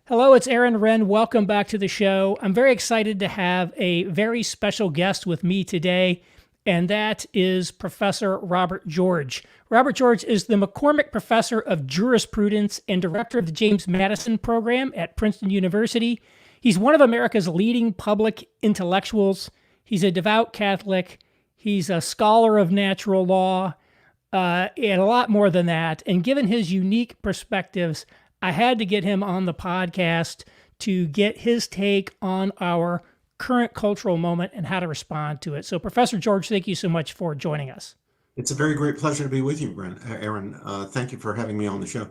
Hello, it's Aaron Wren. Welcome back to the show. I'm very excited to have a very special guest with me today, and that is Professor Robert George. Robert George is the McCormick Professor of Jurisprudence and Director of the James Madison Program at Princeton University. He's one of America's leading public intellectuals. He's a devout Catholic. He's a scholar of natural law, and a lot more than that. And given his unique perspectives, I had to get him on the podcast to get his take on our current cultural moment and how to respond to it. So, Professor George, thank you so much for joining us. It's a very great pleasure to be with you, Aaron. Thank you for having me on the show.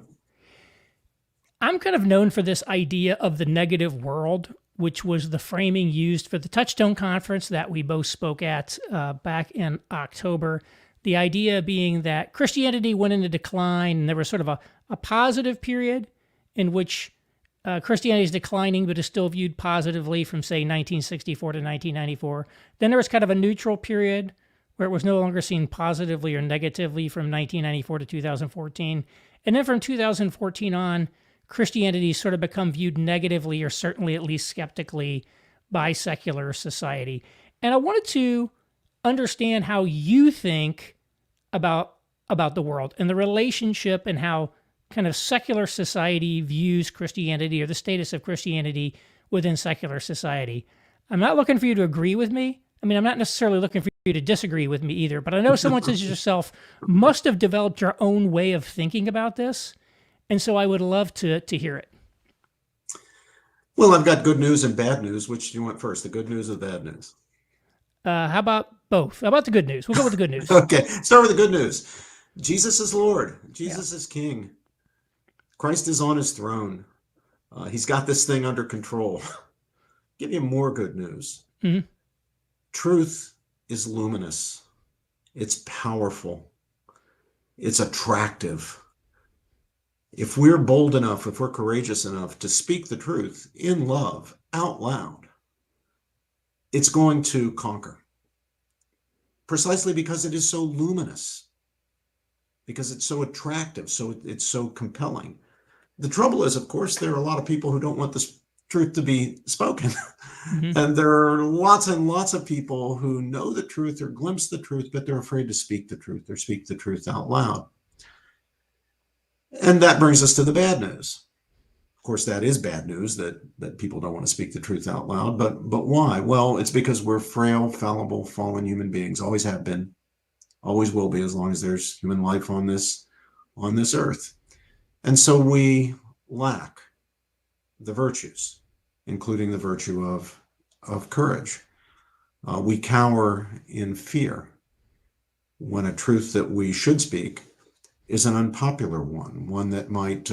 I'm kind of known for this idea of the negative world, which was the framing used for the Touchstone Conference that we both spoke at back in October. The idea being that Christianity went into decline and there was sort of a positive period in which Christianity is declining but is still viewed positively from, say, 1964 to 1994. Then there was kind of a neutral period where it was no longer seen positively or negatively from 1994 to 2014. And then from 2014 on, Christianity sort of become viewed negatively or certainly at least skeptically by secular society. And I wanted to understand how you think about the world and the relationship and how kind of secular society views Christianity or the status of Christianity within secular society. I'm not looking for you to agree with me. I mean, I'm not necessarily looking for you to disagree with me either, but I know someone such as yourself must have developed your own way of thinking about this. And so I would love to hear it. Well, I've got good news and bad news. Which do you want first, the good news or the bad news? How about both? How about the good news? We'll go with the good news. Okay, start with the good news. Jesus is Lord. Jesus is King. Christ is on his throne. He's got this thing under control. Give you more good news. Mm-hmm. Truth is luminous. It's powerful. It's attractive. If we're bold enough, if we're courageous enough to speak the truth in love out loud, it's going to conquer. Precisely because it is so luminous, because it's so attractive, so it's so compelling. The trouble is, of course, there are a lot of people who don't want this truth to be spoken. Mm-hmm. And there are lots and lots of people who know the truth or glimpse the truth, but they're afraid to speak the truth or speak the truth out loud. And that brings us to the bad news. Of course, that is bad news that people don't want to speak the truth out loud. But why? Well, it's because we're frail, fallible, fallen human beings. Always have been, always will be, as long as there's human life on this earth. And so we lack the virtues, including the virtue of courage. We cower in fear when a truth that we should speak is an unpopular one that might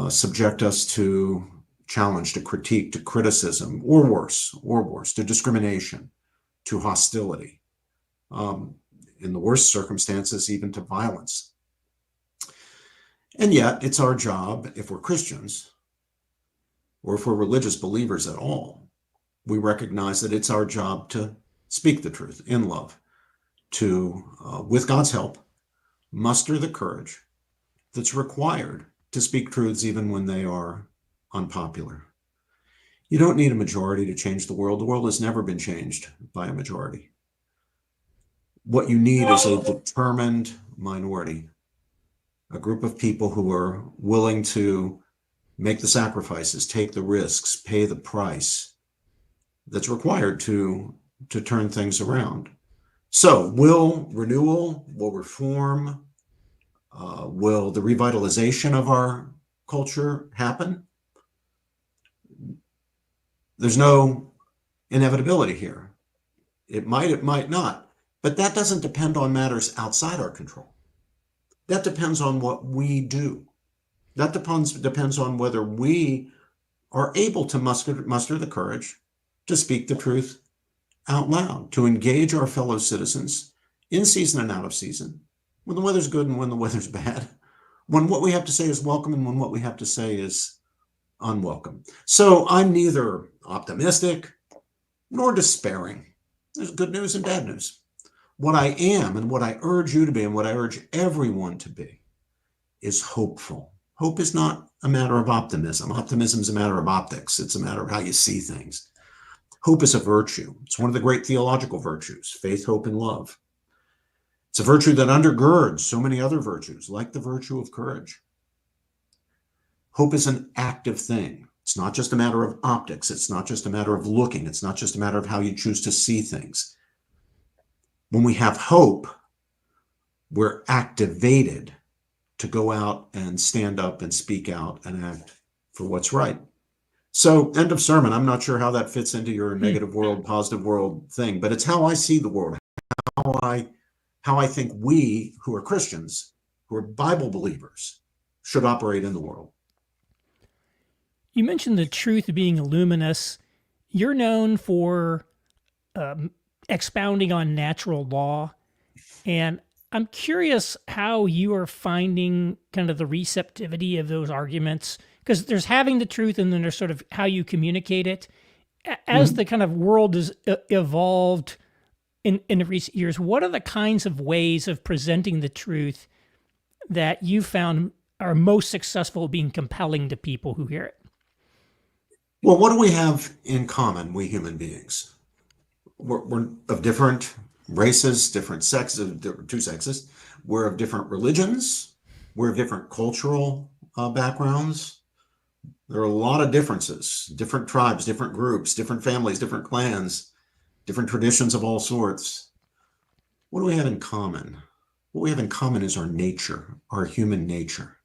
subject us to challenge, to critique, to criticism, or worse, to discrimination, to hostility. In the worst circumstances, even to violence. And yet, it's our job, if we're Christians, or if we're religious believers at all, we recognize that it's our job to speak the truth in love, to, with God's help, muster the courage that's required to speak truths even when they are unpopular. You don't need a majority to change the world. The world has never been changed by a majority. What you need is a determined minority, a group of people who are willing to make the sacrifices, take the risks, pay the price that's required to turn things around. So will renewal, will reform, will the revitalization of our culture happen? There's no inevitability here. It might not, but that doesn't depend on matters outside our control. That depends on what we do. That depends on whether we are able to muster the courage to speak the truth out loud, to engage our fellow citizens in season and out of season, when the weather's good and when the weather's bad, when what we have to say is welcome and when what we have to say is unwelcome. So I'm neither optimistic nor despairing. There's good news and bad news. What I am and what I urge you to be and what I urge everyone to be is hopeful Hope is not a matter of optimism. Optimism is a matter of optics. It's a matter of how you see things. Hope is a virtue. It's one of the great theological virtues, faith, hope, and love. It's a virtue that undergirds so many other virtues, like the virtue of courage. Hope is an active thing. It's not just a matter of optics. It's not just a matter of looking. It's not just a matter of how you choose to see things. When we have hope, we're activated to go out and stand up and speak out and act for what's right. So, end of sermon. I'm not sure how that fits into your negative world, positive world thing, but it's how I see the world, how I think we who are Christians, who are Bible believers, should operate in the world. You mentioned the truth being luminous. You're known for expounding on natural law, and I'm curious how you are finding kind of the receptivity of those arguments, because there's having the truth and then there's sort of how you communicate it. As the kind of world has evolved in recent years, what are the kinds of ways of presenting the truth that you found are most successful being compelling to people who hear it? Well, what do we have in common, we human beings? We're of different races, different sexes, two sexes. We're of different religions. We're of different cultural backgrounds. There are a lot of differences, different tribes, different groups, different families, different clans, different traditions of all sorts. What do we have in common? What we have in common is our nature, our human nature.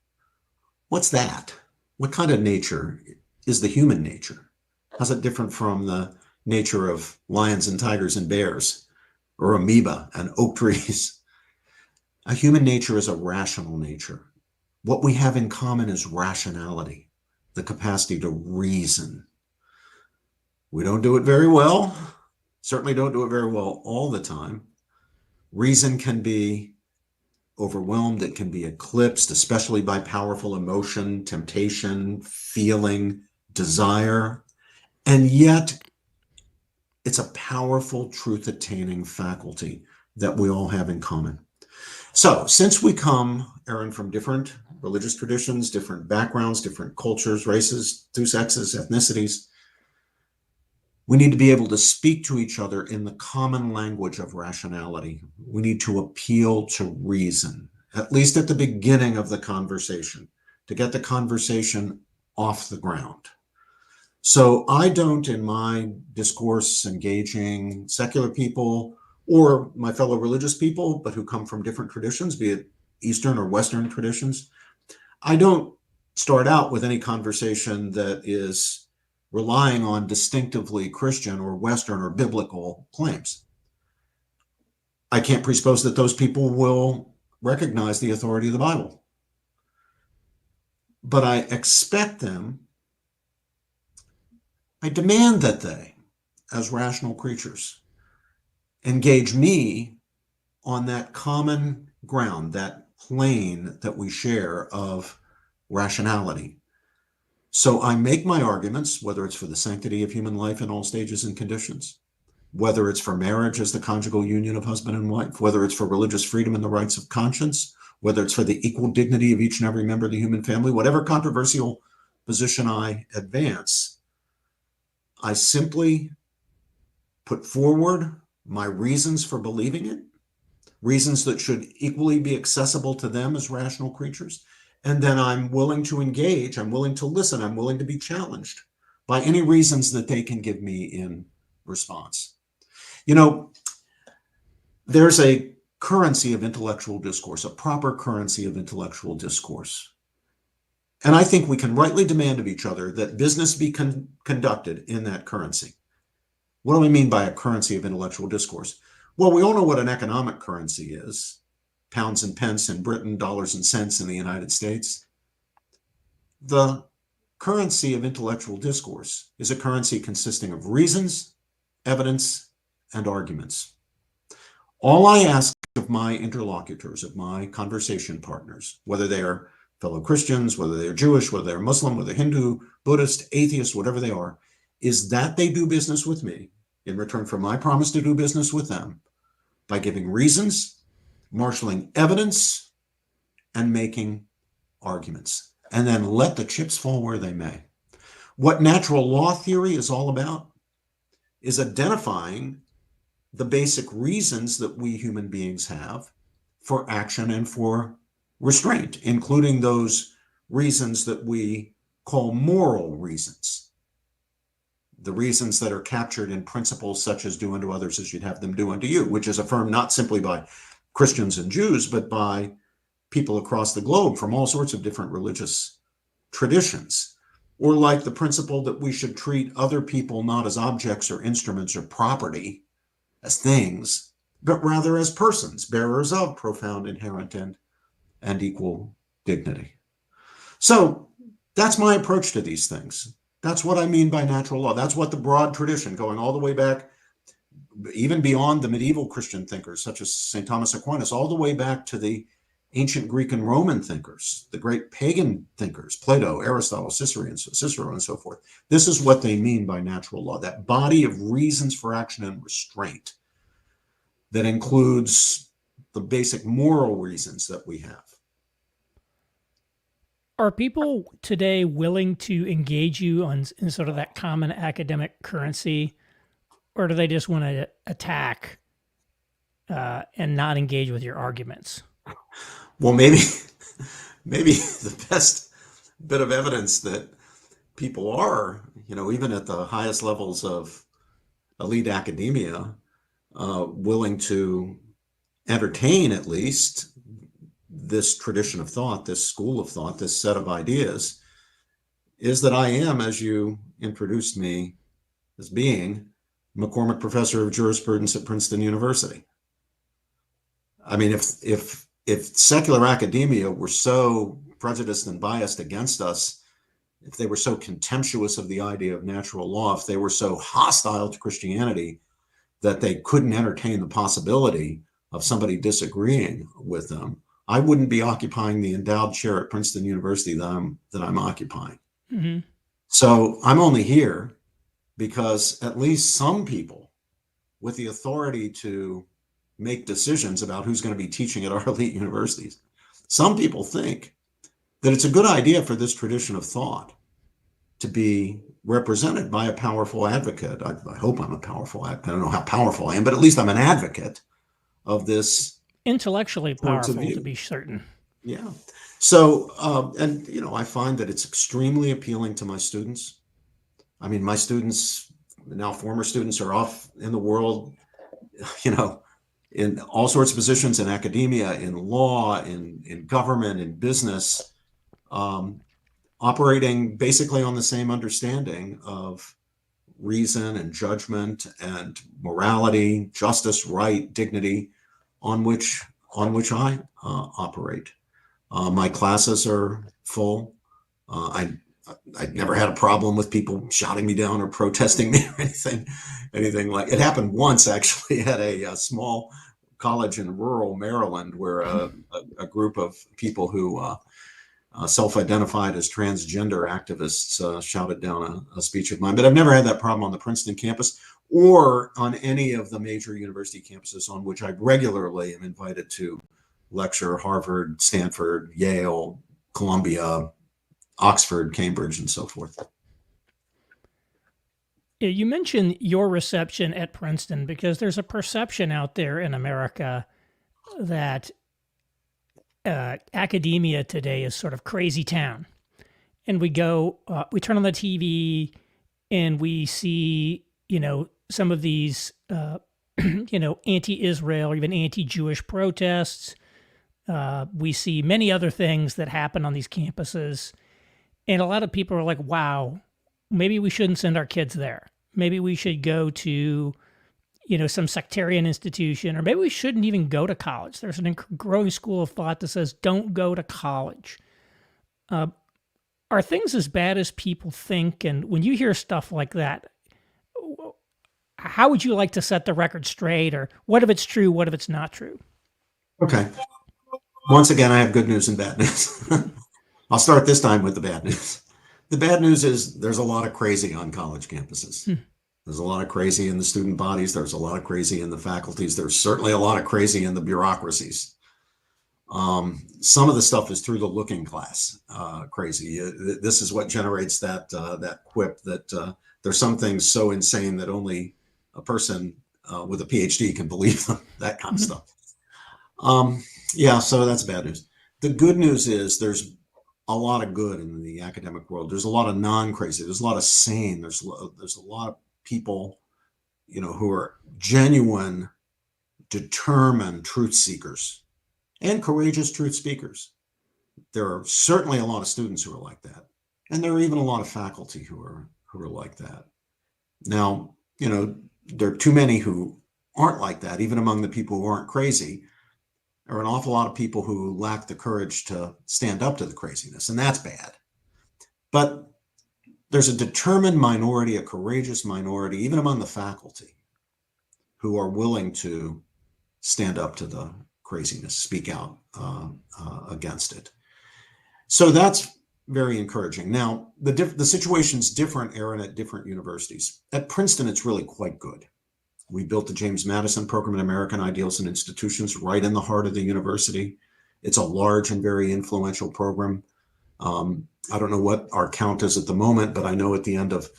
What's that? What kind of nature is the human nature? How's it different from the nature of lions and tigers and bears, or amoeba and oak trees? A human nature is a rational nature. What we have in common is rationality, the capacity to reason. We don't do it very well, certainly don't do it very well all the time. Reason can be overwhelmed, it can be eclipsed, especially by powerful emotion, temptation, feeling, desire, and yet it's a powerful truth-attaining faculty that we all have in common. So, since we come, Aaron, from different religious traditions, different backgrounds, different cultures, races, two sexes, ethnicities, we need to be able to speak to each other in the common language of rationality. We need to appeal to reason, at least at the beginning of the conversation, to get the conversation off the ground. So I don't, in my discourse, engaging secular people or my fellow religious people, but who come from different traditions, be it Eastern or Western traditions, I don't start out with any conversation that is relying on distinctively Christian or Western or biblical claims. I can't presuppose that those people will recognize the authority of the Bible. But I expect them, I demand that they, as rational creatures, engage me on that common ground, that plane that we share of rationality. So I make my arguments, whether it's for the sanctity of human life in all stages and conditions, whether it's for marriage as the conjugal union of husband and wife, whether it's for religious freedom and the rights of conscience, whether it's for the equal dignity of each and every member of the human family, whatever controversial position I advance, I simply put forward my reasons for believing it, reasons that should equally be accessible to them as rational creatures. And then I'm willing to engage, I'm willing to listen, I'm willing to be challenged by any reasons that they can give me in response. You know, there's a currency of intellectual discourse, a proper currency of intellectual discourse. And I think we can rightly demand of each other that business be conducted in that currency. What do we mean by a currency of intellectual discourse? Well, we all know what an economic currency is. Pounds and pence in Britain, dollars and cents in the United States. The currency of intellectual discourse is a currency consisting of reasons, evidence, and arguments. All I ask of my interlocutors, of my conversation partners, whether they are fellow Christians, whether they're Jewish, whether they're Muslim, whether they're Hindu, Buddhist, atheist, whatever they are, is that they do business with me in return for my promise to do business with them by giving reasons, marshaling evidence, and making arguments. and then let the chips fall where they may. What natural law theory is all about is identifying the basic reasons that we human beings have for action and for restraint, including those reasons that we call moral reasons. The reasons that are captured in principles such as do unto others as you'd have them do unto you, which is affirmed not simply by Christians and Jews, but by people across the globe from all sorts of different religious traditions. Or like the principle that we should treat other people not as objects or instruments or property, as things, but rather as persons, bearers of profound, inherent, and equal dignity. So that's my approach to these things. That's what I mean by natural law. That's what the broad tradition, going all the way back, even beyond the medieval Christian thinkers, such as St. Thomas Aquinas, all the way back to the ancient Greek and Roman thinkers, the great pagan thinkers, Plato, Aristotle, Cicero, and so forth. This is what they mean by natural law, that body of reasons for action and restraint that includes the basic moral reasons that we have. Are people today willing to engage you in sort of that common academic currency, or do they just want to attack and not engage with your arguments? Well, maybe the best bit of evidence that people are, even at the highest levels of elite academia, willing to entertain at least this tradition of thought, this school of thought, this set of ideas, is that I am, as you introduced me as being, McCormick Professor of Jurisprudence at Princeton University. I mean, if secular academia were so prejudiced and biased against us, if they were so contemptuous of the idea of natural law, if they were so hostile to Christianity that they couldn't entertain the possibility of somebody disagreeing with them, I wouldn't be occupying the endowed chair at Princeton University that I'm occupying. Mm-hmm. So I'm only here because at least some people with the authority to make decisions about who's going to be teaching at our elite universities, some people think that it's a good idea for this tradition of thought to be represented by a powerful advocate. I hope I'm a powerful advocate. I don't know how powerful I am, but at least I'm an advocate of this. Intellectually powerful, to be certain. Yeah. So, I find that it's extremely appealing to my students. I mean, my students, now former students, are off in the world, in all sorts of positions in academia, in law, in government, in business, operating basically on the same understanding of reason and judgment and morality, justice, right, dignity, on which I operate. My classes are full. I never had a problem with people shouting me down or protesting me or anything like. It happened once actually at a small college in rural Maryland, where a group of people who self-identified as transgender activists shouted down a speech of mine. But I've never had that problem on the Princeton campus or on any of the major university campuses on which I regularly am invited to lecture: Harvard, Stanford, Yale, Columbia, Oxford, Cambridge, and so forth. You mentioned your reception at Princeton because there's a perception out there in America that academia today is sort of crazy town. And we turn on the TV and we see, some of these, anti-Israel, even anti-Jewish protests. We see many other things that happen on these campuses. And a lot of people are like, wow, maybe we shouldn't send our kids there. Maybe we should go to, some sectarian institution, or maybe we shouldn't even go to college. There's a growing school of thought that says, don't go to college. Are things as bad as people think? And when you hear stuff like that, how would you like to set the record straight? Or what if it's true? What if it's not true? Okay. Once again, I have good news and bad news. I'll start this time with the bad news. The bad news is there's a lot of crazy on college campuses. There's a lot of crazy in the student bodies. There's a lot of crazy in the faculties. There's certainly a lot of crazy in the bureaucracies. Some of the stuff is through the looking glass crazy. This is what generates that quip that there's some things so insane that only a person with a PhD can believe them, that kind of stuff. Yeah, so that's bad news. The good news is there's a lot of good in the academic world. There's a lot of non-crazy. There's a lot of sane. There's a lot of people, who are genuine, determined truth seekers and courageous truth speakers. There are certainly a lot of students who are like that, and there are even a lot of faculty who are like that. Now, there are too many who aren't like that, even among the people who aren't crazy. There are an awful lot of people who lack the courage to stand up to the craziness, and that's bad. But there's a determined minority, a courageous minority, even among the faculty, who are willing to stand up to the craziness, speak out against it. So that's very encouraging. Now, the situation's different, Aaron, at different universities. At Princeton, it's really quite good. We built the James Madison Program in American Ideals and Institutions right in the heart of the university. It's a large and very influential program. I don't know what our count is at the moment, but I know at the end of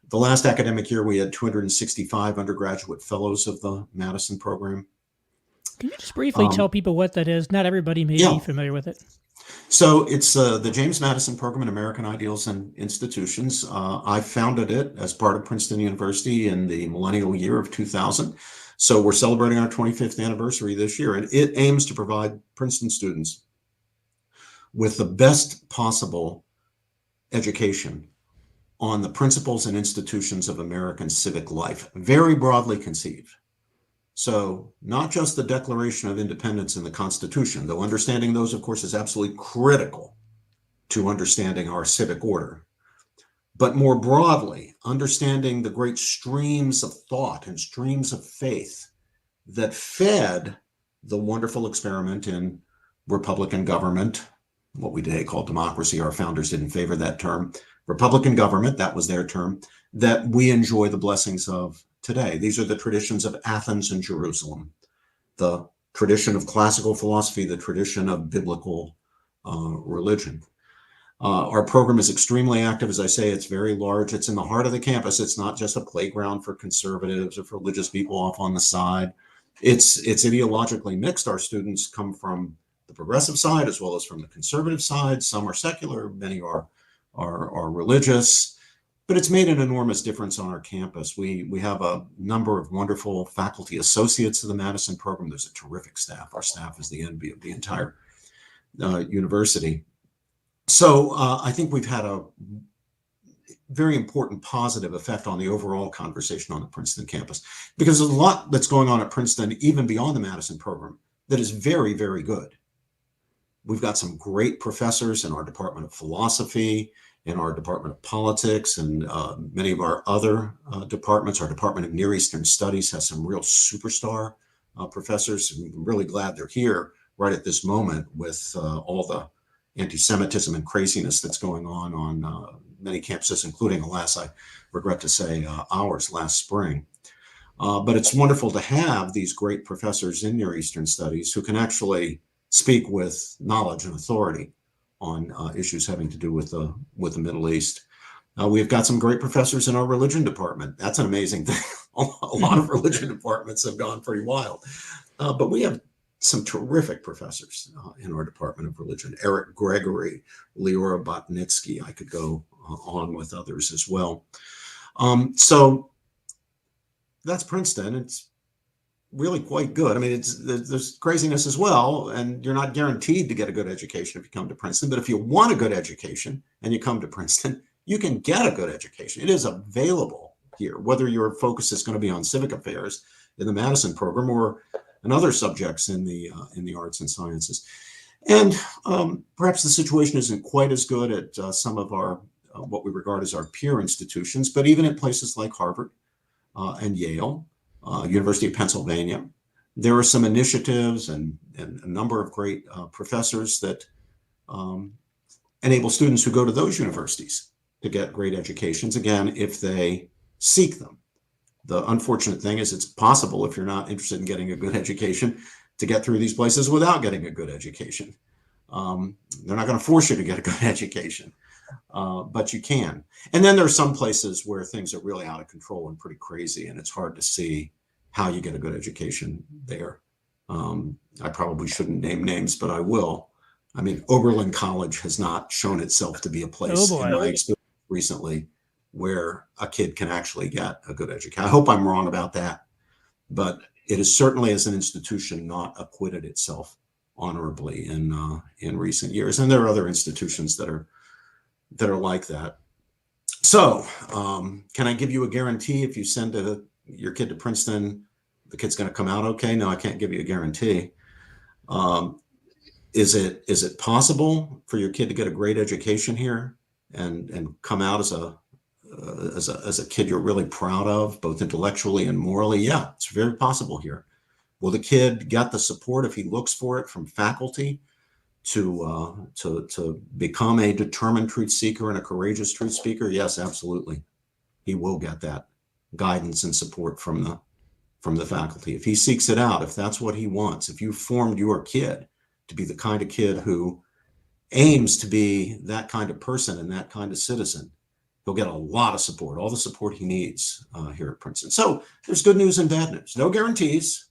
the last academic year, we had 265 undergraduate fellows of the Madison program. Can you just briefly tell people what that is? Not everybody may be familiar with it. So it's the James Madison Program in American Ideals and Institutions. I founded it as part of Princeton University in the millennial year of 2000. So we're celebrating our 25th anniversary this year, and it aims to provide Princeton students with the best possible education on the principles and institutions of American civic life, very broadly conceived. So not just the Declaration of Independence and the Constitution, though understanding those, of course, is absolutely critical to understanding our civic order, but more broadly, understanding the great streams of thought and streams of faith that fed the wonderful experiment in Republican government, what we today call democracy. Our founders didn't favor that term. Republican government, that was their term, that we enjoy the blessings of today. These are the traditions of Athens and Jerusalem, the tradition of classical philosophy, the tradition of biblical religion. Our program is extremely active. As I say, it's very large. It's in the heart of the campus. It's not just a playground for conservatives or for religious people off on the side. It's ideologically mixed. Our students come from the progressive side as well as from the conservative side. Some are secular, many are religious. But it's made an enormous difference on our campus. We have a number of wonderful faculty associates of the Madison program. There's a terrific staff. Our staff is the envy of the entire university. So I think we've had a very important positive effect on the overall conversation on the Princeton campus, because there's a lot that's going on at Princeton, even beyond the Madison program, that is very, very good. We've got some great professors in our Department of Philosophy, in our Department of Politics, and many of our other departments. Our Department of Near Eastern Studies has some real superstar professors. I'm really glad they're here right at this moment with all the anti-Semitism and craziness that's going on many campuses, including, alas, I regret to say, ours last spring. But it's wonderful to have these great professors in Near Eastern Studies who can actually speak with knowledge and authority on issues having to do with the Middle East. We've got some great professors in our religion department. That's an amazing thing. A lot of religion departments have gone pretty wild. But we have some terrific professors in our Department of Religion. Eric Gregory, Leora Botnitsky. I could go on with others as well. So that's Princeton. It's really quite good. I mean, there's craziness as well, and you're not guaranteed to get a good education if you come to Princeton. But if you want a good education and you come to Princeton, you can get a good education. It is available here, whether your focus is going to be on civic affairs in the Madison program or in other subjects in the arts and sciences. And perhaps the situation isn't quite as good at some of our what we regard as our peer institutions, but even at places like Harvard and Yale, University of Pennsylvania, there are some initiatives and a number of great professors that enable students who go to those universities to get great educations, again, if they seek them. The unfortunate thing is it's possible, if you're not interested in getting a good education, to get through these places without getting a good education. They're not going to force you to get a good education, but you can. And then there are some places where things are really out of control and pretty crazy, and it's hard to see how you get a good education there. I probably shouldn't name names, but I will. I mean, Oberlin College has not shown itself to be a place in my experience recently where a kid can actually get a good education. I hope I'm wrong about that, but it is certainly, as an institution, not acquitted itself honorably in recent years. And there are other institutions that are like that. So, can I give you a guarantee if you send your kid to Princeton, the kid's going to come out okay? No, I can't give you a guarantee. Is it possible for your kid to get a great education here and come out as a kid you're really proud of, both intellectually and morally? Yeah, it's very possible here. Will the kid get the support if he looks for it from faculty to become a determined truth seeker and a courageous truth speaker? Yes, absolutely. He will get that guidance and support from the faculty. If he seeks it out, if that's what he wants, if you formed your kid to be the kind of kid who aims to be that kind of person and that kind of citizen, he'll get a lot of support, all the support he needs here at Princeton. So there's good news and bad news. No guarantees,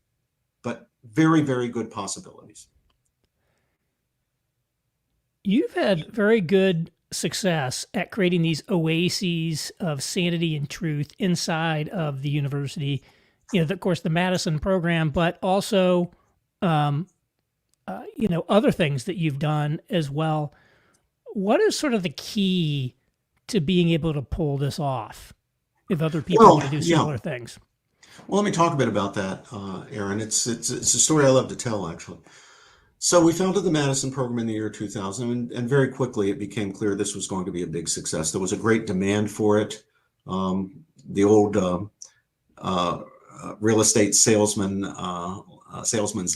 but very, very good possibilities. You've had very good success at creating these oases of sanity and truth inside of the university. Of course, the Madison program, but also, other things that you've done as well. What is sort of the key to being able to pull this off if other people want to do similar things? Well, let me talk a bit about that, Aaron. It's a story I love to tell, actually. So we founded the Madison program in the year 2000, and very quickly it became clear this was going to be a big success. There was a great demand for it. The old real estate salesman's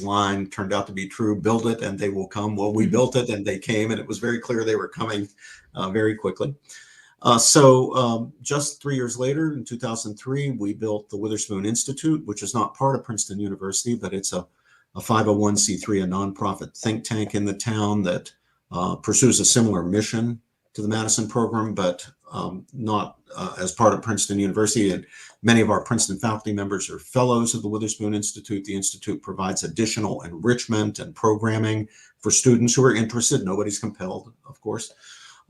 line turned out to be true. Build it and they will come. Well, we built it and they came, and it was very clear they were coming very quickly. So just 3 years later, in 2003, we built the Witherspoon Institute, which is not part of Princeton University, but it's a 501c3, a nonprofit think tank in the town that pursues a similar mission to the Madison program, but not as part of Princeton University. And many of our Princeton faculty members are fellows of the Witherspoon Institute. The Institute provides additional enrichment and programming for students who are interested. Nobody's compelled, of course,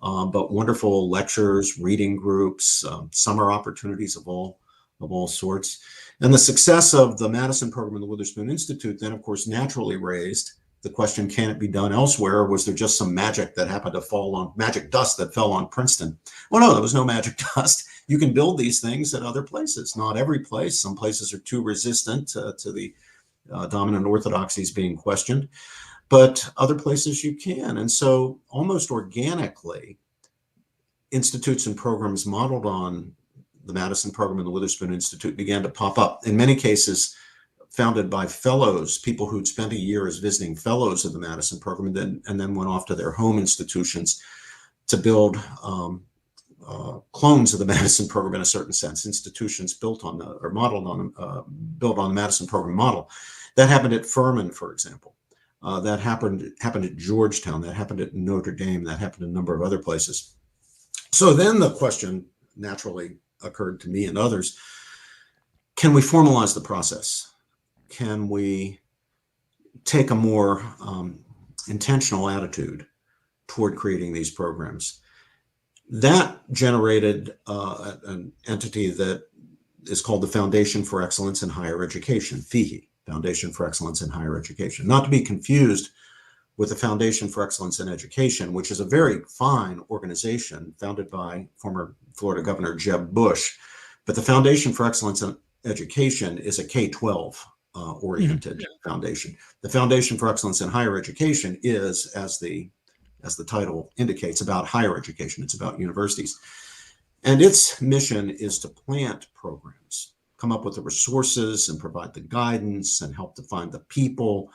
but wonderful lectures, reading groups, summer opportunities of all sorts. And the success of the Madison program and the Witherspoon Institute then, of course, naturally raised the question, can it be done elsewhere? Or was there just some magic that happened to fall on, magic dust that fell on Princeton? Well, no, there was no magic dust. You can build these things at other places, not every place. Some places are too resistant to the dominant orthodoxies being questioned, but other places you can. And so almost organically, institutes and programs modeled on the Madison program and the Witherspoon Institute began to pop up, in many cases founded by fellows, people who'd spent a year as visiting fellows of the Madison program and then went off to their home institutions to build clones of the Madison program in a certain sense, institutions built on built on the Madison program model. That happened at Furman, for example. That happened at Georgetown. That happened at Notre Dame. That happened in a number of other places. So then the question naturally occurred to me and others, can we formalize the process? Can we take a more intentional attitude toward creating these programs? That generated an entity that is called the Foundation for Excellence in Higher Education, FIHE, Foundation for Excellence in Higher Education, not to be confused with the Foundation for Excellence in Education, which is a very fine organization founded by former Florida Governor Jeb Bush. But the Foundation for Excellence in Education is a K-12 oriented foundation. The Foundation for Excellence in Higher Education is, as the title indicates, about higher education. It's about universities. And its mission is to plant programs, come up with the resources and provide the guidance and help to find the people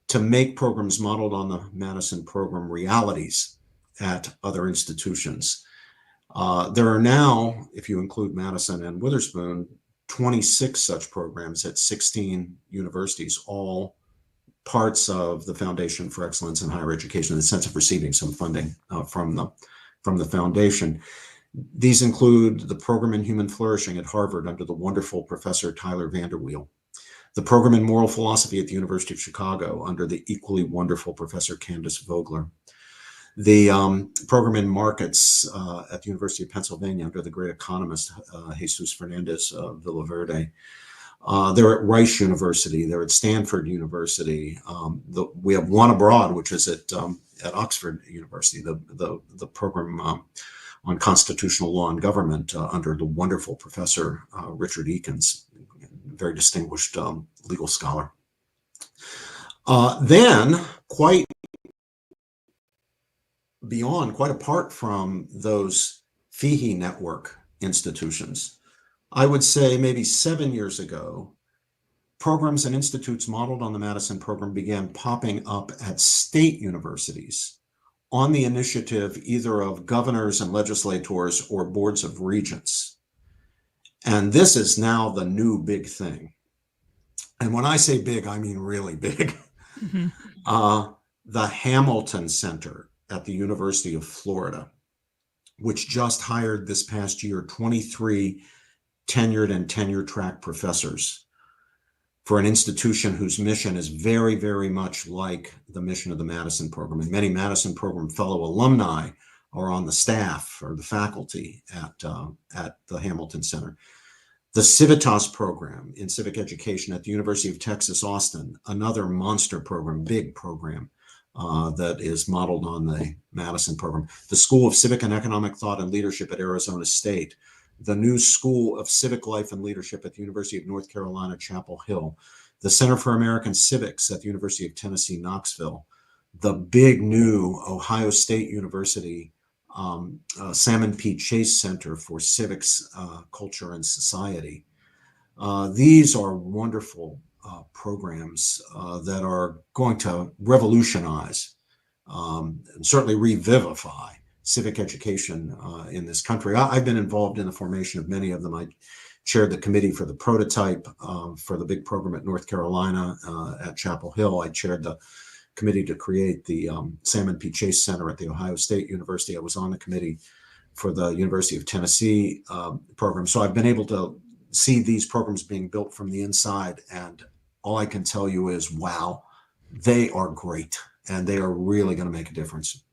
to make programs modeled on the Madison program realities at other institutions. There are now, if you include Madison and Witherspoon, 26 such programs at 16 universities, all parts of the Foundation for Excellence in Higher Education in the sense of receiving some funding from the foundation. These include the Program in Human Flourishing at Harvard under the wonderful Professor Tyler Vanderweel, the Program in Moral Philosophy at the University of Chicago under the equally wonderful Professor Candace Vogler, the Program in Markets at the University of Pennsylvania under the great economist Jesus Fernandez Villaverde. They're at Rice University. They're at Stanford University. We have one abroad, which is at Oxford University, the program on constitutional law and government under the wonderful Professor Richard Eakins, very distinguished legal scholar. Then, quite apart from those FIHE network institutions, I would say maybe 7 years ago, programs and institutes modeled on the Madison program began popping up at state universities on the initiative either of governors and legislators or boards of regents. And this is now the new big thing. And when I say big, I mean really big. Mm-hmm. The Hamilton Center at the University of Florida, which just hired this past year 23 tenured and tenure track professors for an institution whose mission is very, very much like the mission of the Madison program. And many Madison program fellow alumni are on the staff or the faculty at the Hamilton Center. The Civitas program in civic education at the University of Texas, Austin, another monster program, big program that is modeled on the Madison program. The School of Civic and Economic Thought and Leadership at Arizona State. The new School of Civic Life and Leadership at the University of North Carolina, Chapel Hill, the Center for American Civics at the University of Tennessee, Knoxville, the big new Ohio State University Salmon P. Chase Center for Civics, Culture, and Society. These are wonderful programs that are going to revolutionize and certainly revivify civic education in this country. I've been involved in the formation of many of them. I chaired the committee for the prototype for the big program at North Carolina at Chapel Hill. I chaired the committee to create the Salmon P. Chase Center at the Ohio State University. I was on the committee for the University of Tennessee program. So I've been able to see these programs being built from the inside. And all I can tell you is, wow, they are great. And they are really going to make a difference.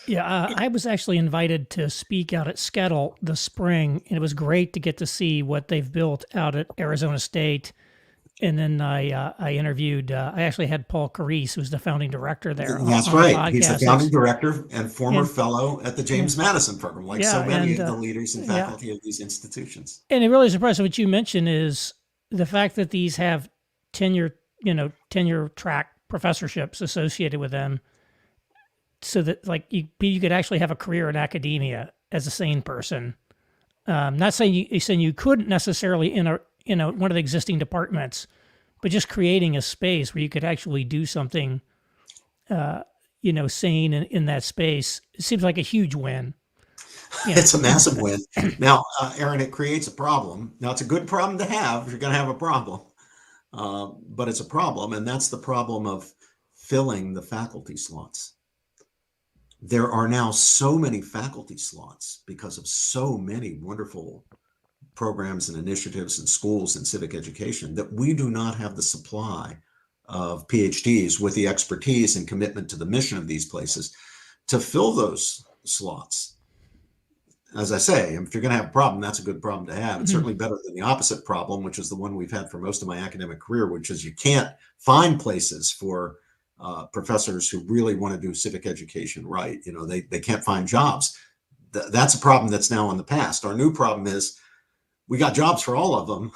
Yeah, I was actually invited to speak out at Skettle this spring, and it was great to get to see what they've built out at Arizona State. And then I interviewed, I actually had Paul Carese, who's the founding director there. That's right. He's the founding director and former fellow at the James Madison program, like so many of the leaders and faculty of these institutions. And it really surprised me. What you mentioned is the fact that these have tenure track professorships associated with them, so that like you could actually have a career in academia as a sane person. Not saying you couldn't necessarily in one of the existing departments, but just creating a space where you could actually do something, sane in that space. It seems like a huge win. It's a massive win. Now, Aaron, it creates a problem. Now, it's a good problem to have if you're going to have a problem, but it's a problem, and that's the problem of filling the faculty slots. There are now so many faculty slots because of so many wonderful programs and initiatives and schools in civic education that we do not have the supply of PhDs with the expertise and commitment to the mission of these places to fill those slots. As I say, if you're going to have a problem, that's a good problem to have. It's certainly better than the opposite problem, which is the one we've had for most of my academic career, which is you can't find places for professors who really want to do civic education right. They can't find jobs. That's a problem that's now in the past. Our new problem is we got jobs for all of them.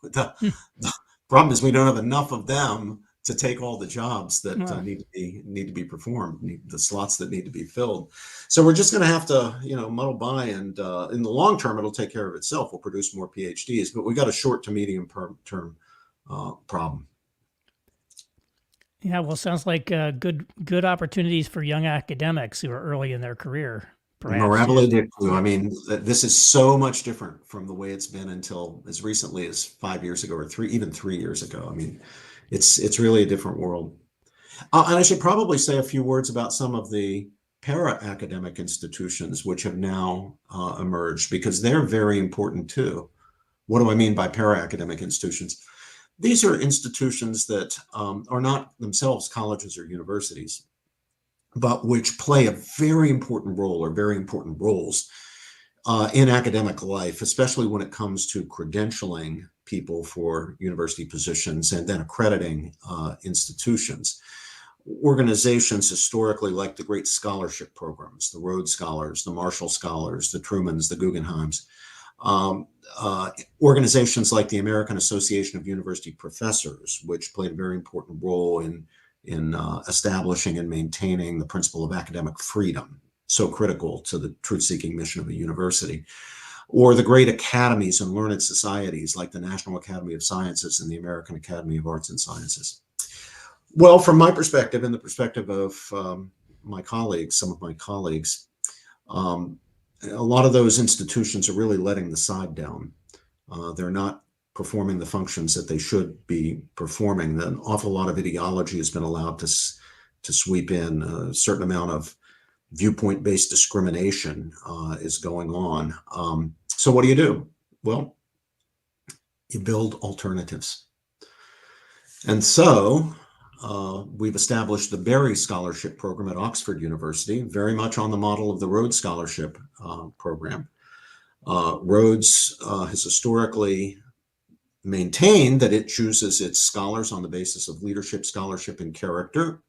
The problem is we don't have enough of them to take all the jobs that need to be performed, the slots that need to be filled. So we're just going to have to, muddle by, and in the long term, it'll take care of itself. We'll produce more PhDs, but we got a short to medium term problem. Yeah, well, sounds like good opportunities for young academics who are early in their career. I mean, this is so much different from the way it's been until as recently as 5 years ago or 3 years ago. I mean, It's really a different world. And I should probably say a few words about some of the para-academic institutions which have now emerged, because they're very important too. What do I mean by para-academic institutions? These are institutions that are not themselves colleges or universities, but which play a very important role, or very important roles in academic life, especially when it comes to credentialing people for university positions and then accrediting institutions. Organizations historically, like the great scholarship programs, the Rhodes Scholars, the Marshall Scholars, the Trumans, the Guggenheims, organizations like the American Association of University Professors, which played a very important role in establishing and maintaining the principle of academic freedom, so critical to the truth-seeking mission of a university, or the great academies and learned societies like the National Academy of Sciences and the American Academy of Arts and Sciences. Well, from my perspective and the perspective of my colleagues, some of my colleagues, a lot of those institutions are really letting the side down. They're not performing the functions that they should be performing. An awful lot of ideology has been allowed to sweep in. A certain amount of viewpoint-based discrimination is going on. So what do? Well, you build alternatives. And so we've established the Berry Scholarship Program at Oxford University, very much on the model of the Rhodes Scholarship Program. Rhodes has historically maintained that it chooses its scholars on the basis of leadership, scholarship, and character.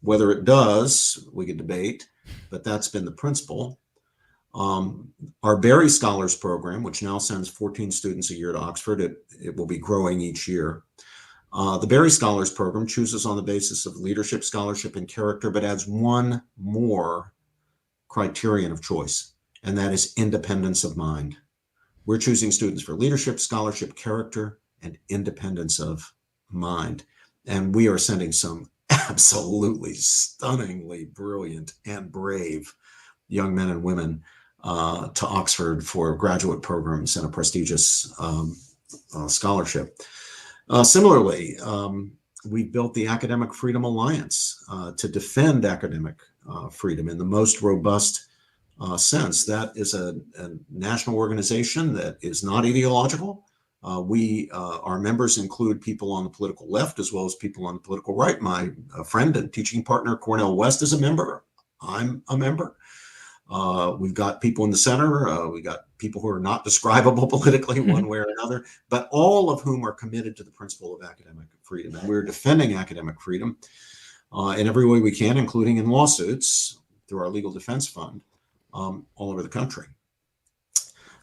Whether it does, we could debate, but that's been the principle. Our Berry Scholars Program, which now sends 14 students a year to Oxford, it will be growing each year. The Berry Scholars Program chooses on the basis of leadership, scholarship, and character, but adds one more criterion of choice, and that is independence of mind. We're choosing students for leadership, scholarship, character, and independence of mind. And we are sending some absolutely stunningly brilliant and brave young men and women to Oxford for graduate programs and a prestigious scholarship. Similarly, we built the Academic Freedom Alliance to defend academic freedom in the most robust sense. That is a national organization that is not ideological. Our members include people on the political left as well as people on the political right. My friend and teaching partner, Cornel West, is a member. I'm a member. We've got people in the center. We got people who are not describable politically one way or another, but all of whom are committed to the principle of academic freedom. And we're defending academic freedom in every way we can, including in lawsuits through our legal defense fund all over the country.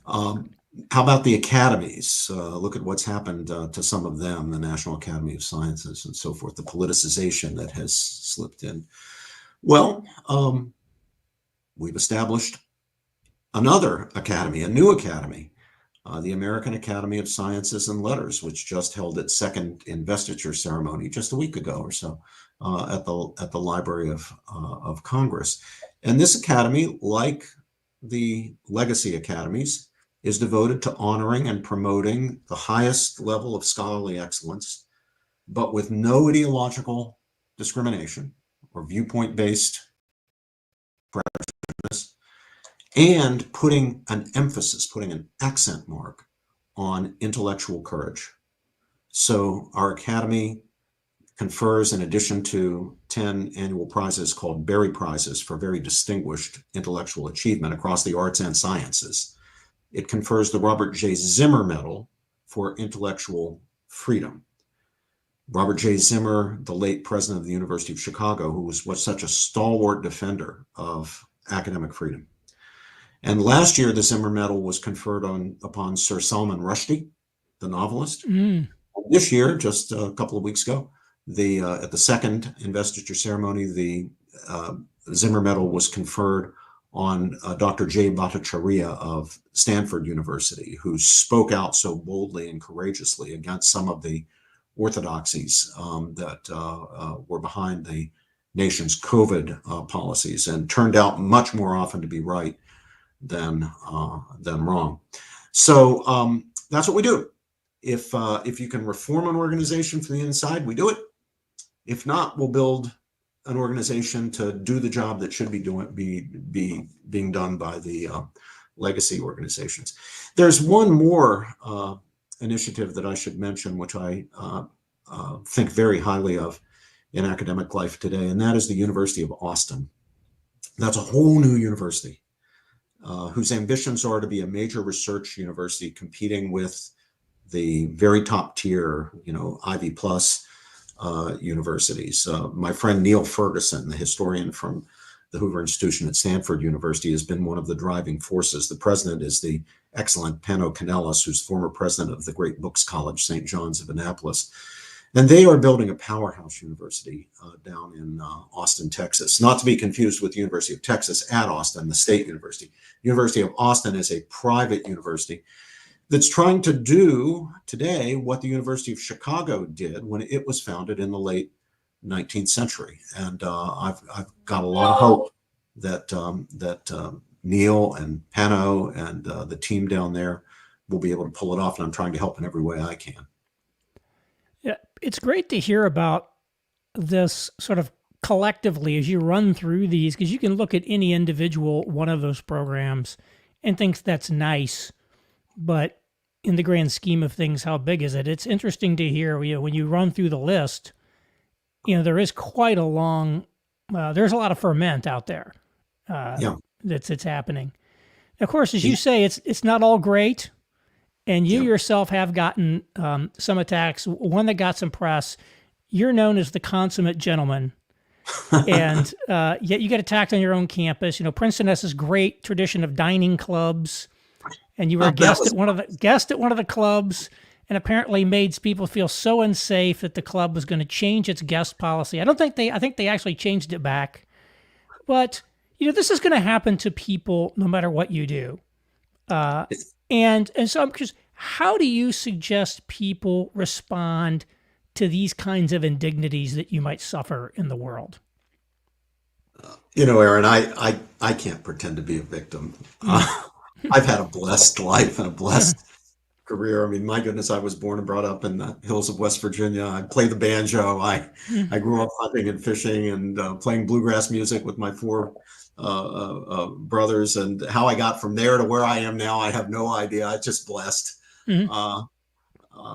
How about the academies? Look at what's happened to some of them, the National Academy of Sciences and so forth, the politicization that has slipped in. Well, we've established another academy, a new academy, the American Academy of Sciences and Letters, which just held its second investiture ceremony just a week ago or so at the Library of Congress. And this academy, like the legacy academies, is devoted to honoring and promoting the highest level of scholarly excellence, but with no ideological discrimination or viewpoint-based prejudice, and putting an emphasis, putting an accent mark on intellectual courage. So our academy confers, in addition to 10 annual prizes called Berry Prizes for very distinguished intellectual achievement across the arts and sciences, it confers the Robert J. Zimmer Medal for intellectual freedom. Robert J. Zimmer, the late president of the University of Chicago, who was such a stalwart defender of academic freedom. And last year, the Zimmer Medal was conferred upon Sir Salman Rushdie, the novelist. This year, just a couple of weeks ago, at the second investiture ceremony, the Zimmer Medal was conferred on Dr. Jay Bhattacharya of Stanford University, who spoke out so boldly and courageously against some of the orthodoxies that were behind the nation's COVID policies, and turned out much more often to be right than wrong. So that's what we do. If you can reform an organization from the inside, we do it. If not, we'll build an organization to do the job that should be being done by the legacy organizations. There's one more initiative that I should mention, which I think very highly of in academic life today, and that is the University of Austin. That's a whole new university whose ambitions are to be a major research university competing with the very top tier, Ivy Plus universities. My friend Neil Ferguson, the historian from the Hoover Institution at Stanford University, has been one of the driving forces. The president is the excellent Pano Kanellis, who's former president of the Great Books College, St. John's of Annapolis. And they are building a powerhouse university down in Austin, Texas, not to be confused with the University of Texas at Austin, the state university. University of Austin is a private university that's trying to do today what the University of Chicago did when it was founded in the late 19th century. And I've got a lot of hope that Neil and Pano and the team down there will be able to pull it off. And I'm trying to help in every way I can. Yeah, it's great to hear about this sort of collectively as you run through these, because you can look at any individual one of those programs and think that's nice, but in the grand scheme of things, how big is it? It's interesting to hear, when you run through the list, there is quite a long, there's a lot of ferment out there that's happening. Of course, as you say, it's not all great, and you yourself have gotten some attacks. One that got some press. You're known as the consummate gentleman, and yet you get attacked on your own campus. Princeton has this great tradition of dining clubs. And you were a guest at one of the clubs, and apparently made people feel so unsafe that the club was going to change its guest policy. I think they actually changed it back. But this is going to happen to people no matter what you do. And so I'm curious, how do you suggest people respond to these kinds of indignities that you might suffer in the world? Aaron, I can't pretend to be a victim. I've had a blessed life and a blessed career. I mean, my goodness, I was born and brought up in the hills of West Virginia. I play the banjo. I grew up hunting and fishing and playing bluegrass music with my four brothers. And how I got from there to where I am now, I have no idea. I'm just blessed. I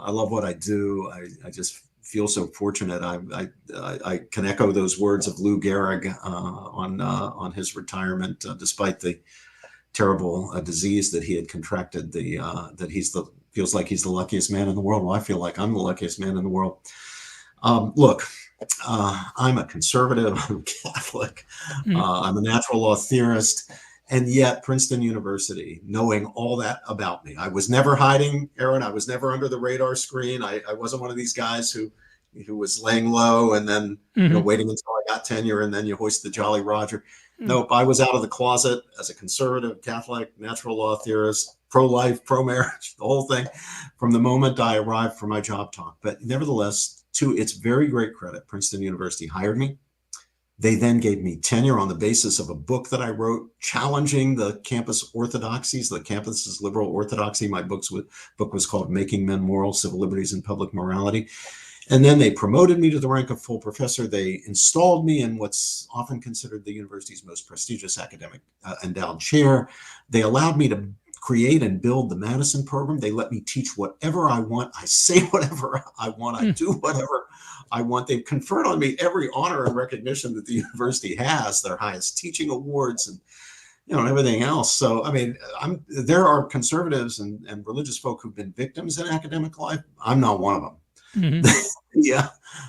love what I do. I just feel so fortunate. I can echo those words of Lou Gehrig on his retirement, despite the terrible disease that he had contracted, that feels like he's the luckiest man in the world. Well, I feel like I'm the luckiest man in the world. Look, I'm a conservative, I'm Catholic, I'm a natural law theorist, and yet Princeton University, knowing all that about me, I was never hiding, Aaron. I was never under the radar screen. I wasn't one of these guys who was laying low and then waiting until I got tenure and then you hoist the Jolly Roger. Nope, I was out of the closet as a conservative, Catholic, natural law theorist, pro-life, pro-marriage, the whole thing, from the moment I arrived for my job talk. But nevertheless, to its very great credit, Princeton University hired me. They then gave me tenure on the basis of a book that I wrote challenging the campus orthodoxies, the campus's liberal orthodoxy. My book was called Making Men Moral, Civil Liberties and Public Morality. And then they promoted me to the rank of full professor. They installed me in what's often considered the university's most prestigious academic endowed chair. They allowed me to create and build the Madison program. They let me teach whatever I want. I say whatever I want. I do whatever I want. They've conferred on me every honor and recognition that the university has, their highest teaching awards and and everything else. So, I mean, there are conservatives and religious folk who've been victims in academic life. I'm not one of them. Yeah,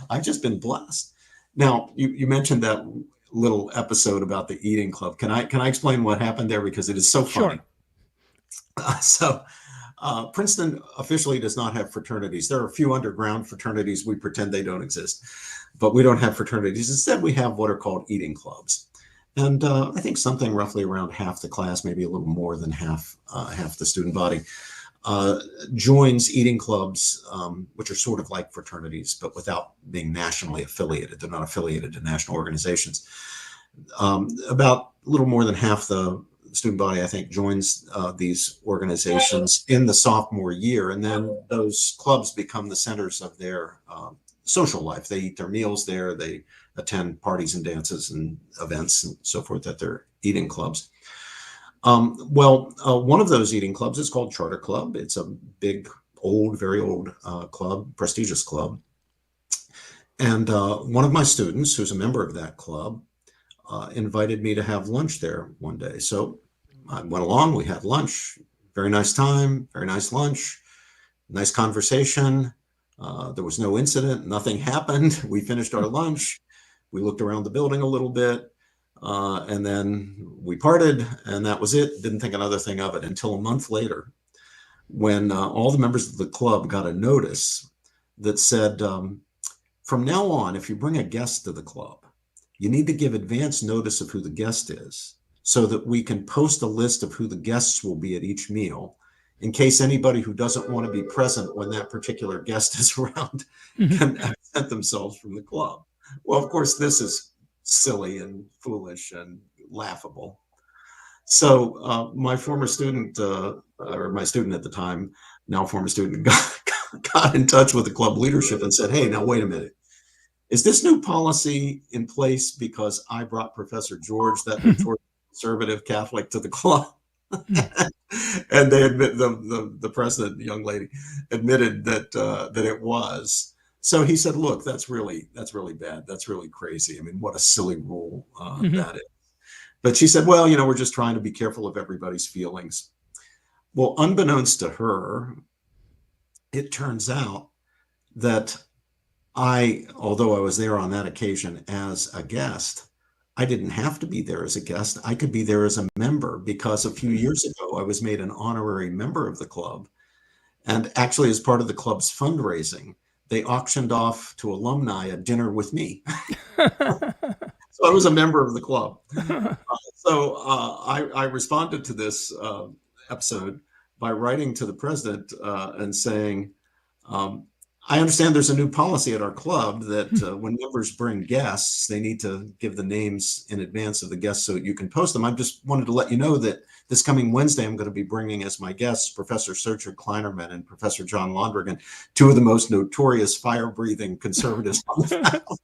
I've just been blessed. Now, you mentioned that little episode about the eating club. Can I explain what happened there, because it is so funny? Sure. Princeton officially does not have fraternities. There are a few underground fraternities. We pretend they don't exist, but we don't have fraternities. Instead, we have what are called eating clubs. And I think something roughly around half the class, maybe a little more than half the student body, joins eating clubs, which are sort of like fraternities, but without being nationally affiliated. They're not affiliated to national organizations. About a little more than half the student body, I think, joins these organizations in the sophomore year, and then those clubs become the centers of their social life. They eat their meals there. They attend parties and dances and events and so forth at their eating clubs. One of those eating clubs is called Charter Club. It's a big, old, very old club, prestigious club. And one of my students, who's a member of that club, invited me to have lunch there one day. So I went along, we had lunch, very nice time, very nice lunch, nice conversation. There was no incident, nothing happened. We finished our lunch. We looked around the building a little bit, and then we parted, and that was it. Didn't think another thing of it until a month later, when all the members of the club got a notice that said, from now on, if you bring a guest to the club, you need to give advance notice of who the guest is so that we can post a list of who the guests will be at each meal in case anybody who doesn't want to be present when that particular guest is around can absent themselves from the club. Well, of course, this is silly and foolish and laughable. So my former student, or my student at the time, now former student, got in touch with the club leadership and said, hey, now wait a minute. Is this new policy in place because I brought Professor George, that notorious conservative Catholic, to the club? And they admit, the president, the young lady, admitted that it was. So he said, look, that's really bad. That's really crazy. I mean, what a silly rule that is. But she said, well, we're just trying to be careful of everybody's feelings. Well, unbeknownst to her, it turns out that although I was there on that occasion as a guest, I didn't have to be there as a guest. I could be there as a member because a few years ago, I was made an honorary member of the club. And actually, as part of the club's fundraising, they auctioned off to alumni a dinner with me. So I was a member of the club. I responded to this episode by writing to the president and saying, I understand there's a new policy at our club that when members bring guests, they need to give the names in advance of the guests so you can post them. I just wanted to let you know that this coming Wednesday, I'm going to be bringing as my guests Professor Sergio Kleinerman and Professor John Londrigan, two of the most notorious fire-breathing conservatives on the faculty.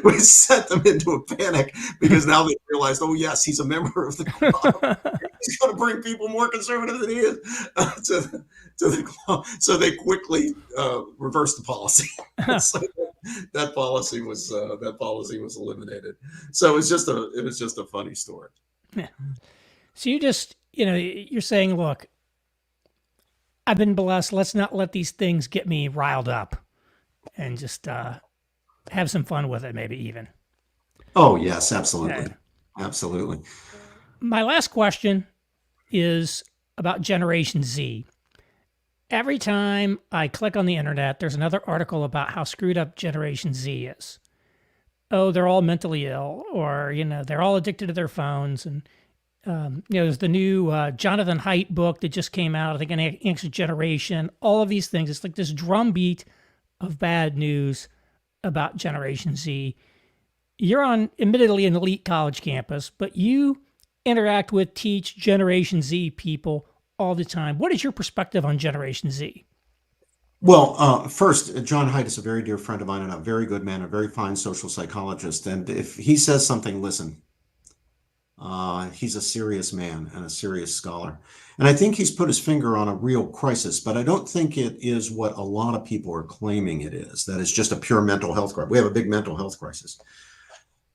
We set them into a panic because now they realized, oh, yes, he's a member of the club. He's going to bring people more conservative than he is to the club. So they quickly reversed the policy. So that policy was eliminated. So it was just a funny story. Yeah. So you're saying, look, I've been blessed. Let's not let these things get me riled up, and just have some fun with it, maybe even. Oh, yes, absolutely. Okay. Absolutely. My last question is about Generation Z. Every time I click on the internet, there's another article about how screwed up Generation Z is. Oh, they're all mentally ill, or, they're all addicted to their phones. And, there's the new Jonathan Haidt book that just came out, I think, an Anxious Generation, all of these things. It's like this drumbeat of bad news about Generation Z. You're on, admittedly, an elite college campus, but you interact with, teach Generation Z people all the time. What is your perspective on Generation Z? Well, first, John Haidt is a very dear friend of mine and a very good man, a very fine social psychologist. And if he says something, listen. He's a serious man and a serious scholar. And I think he's put his finger on a real crisis, but I don't think it is what a lot of people are claiming it is. That is just a pure mental health crisis. We have a big mental health crisis.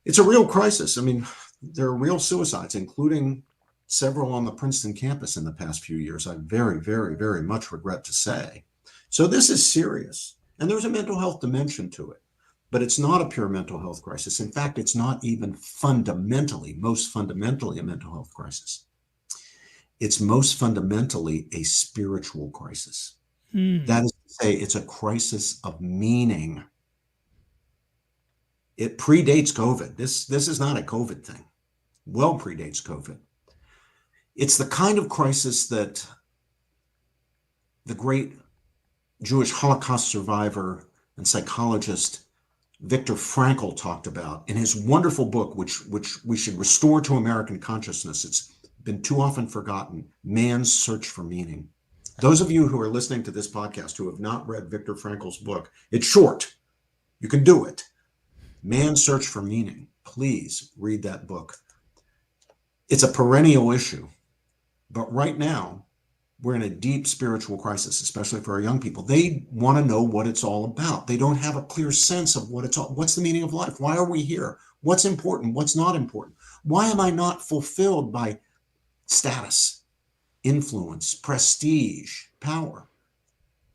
It's a real crisis. I mean, there are real suicides, including several on the Princeton campus in the past few years. I very, very, very much regret to say. So this is serious. And there's a mental health dimension to it. But it's not a pure mental health crisis. In fact, it's not even most fundamentally a mental health crisis. It's most fundamentally a spiritual crisis. That is to say, it's a crisis of meaning. It predates COVID. This is not a COVID thing. Well predates COVID. It's the kind of crisis that the great Jewish Holocaust survivor and psychologist Viktor Frankl talked about in his wonderful book, which we should restore to American consciousness. been too often forgotten, Man's Search for Meaning. Those of you who are listening to this podcast who have not read Viktor Frankl's book, it's short. You can do it. Man's Search for Meaning. Please read that book. It's a perennial issue, but right now we're in a deep spiritual crisis, especially for our young people. They want to know what it's all about. They don't have a clear sense of what's the meaning of life? Why are we here? What's important? What's not important? Why am I not fulfilled by status, influence, prestige, power?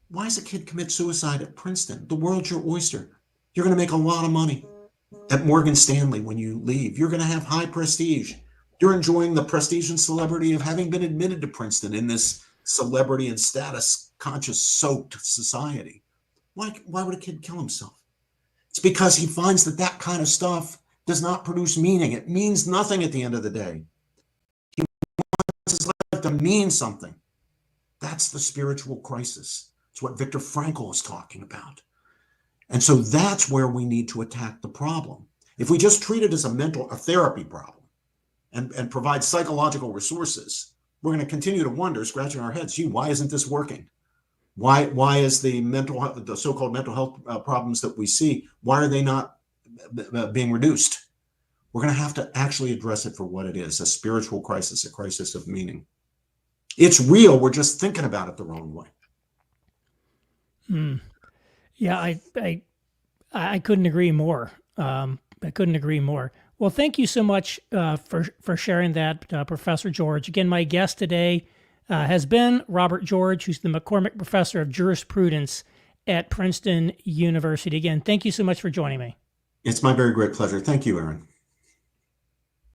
Why does a kid commit suicide at Princeton? The world's your oyster. You're going to make a lot of money at Morgan Stanley when you leave. You're going to have high prestige. You're enjoying the prestige and celebrity of having been admitted to Princeton in this celebrity and status conscious soaked society. Why would a kid kill himself? It's because he finds that kind of stuff does not produce meaning. It means nothing at the end of the day. He wants his life to mean something. That's the spiritual crisis. It's what Viktor Frankl is talking about. And so that's where we need to attack the problem. If we just treat it as a therapy problem and provide psychological resources, we're going to continue to wonder, scratching our heads, gee, why isn't this working? Why is the so-called mental health problems that we see, why are they not being reduced? We're going to have to actually address it for what it is, a spiritual crisis, a crisis of meaning. It's real. We're just thinking about it the wrong way. Yeah, I couldn't agree more. I couldn't agree more. Well, thank you so much for sharing that, Professor George. Again, my guest today has been Robert George, who's the McCormick Professor of Jurisprudence at Princeton University. Again, thank you so much for joining me. It's my very great pleasure. Thank you, Aaron.